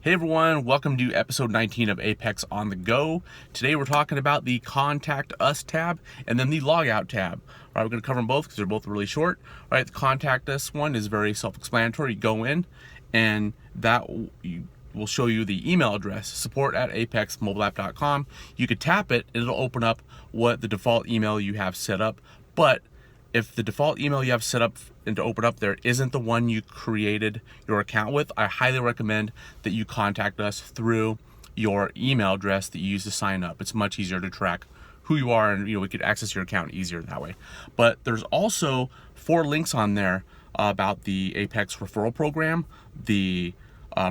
Hey everyone, welcome to episode 19 of Apex on the Go. Today we're talking about the Contact Us tab and then the Logout tab. All right, we're going to cover them both because they're both really short. All right, the Contact Us one is very self-explanatory. You go in and that will show you the email address, support@apexmobileapp.com. You could tap it and it'll open up what the default email you have set up. But if the default email you have set up and to open up there isn't the one you created your account with, I highly recommend that you contact us through your email address that you use to sign up. It's much easier to track who you are, and we could access your account easier that way. But there's also 4 links on there about the Apex referral program, the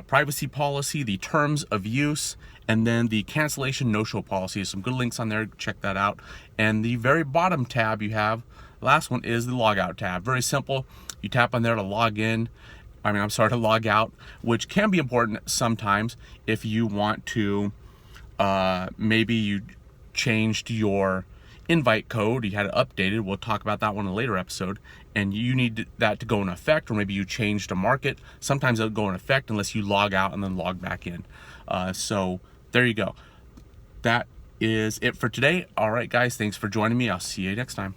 privacy policy, the terms of use, and then the cancellation no-show policy. Some good links on there, check that out. And the very bottom tab you have, last one, is the Logout tab. Very simple. You tap on there to log in. To log out, which can be important sometimes if you want to, maybe you changed your invite code, you had it updated. We'll talk about that one in a later episode, and you need that to go in effect, or maybe you changed a market. Sometimes it'll go in effect unless you log out and then log back in. So there you go. That is it for today. All right, guys, thanks for joining me. I'll see you next time.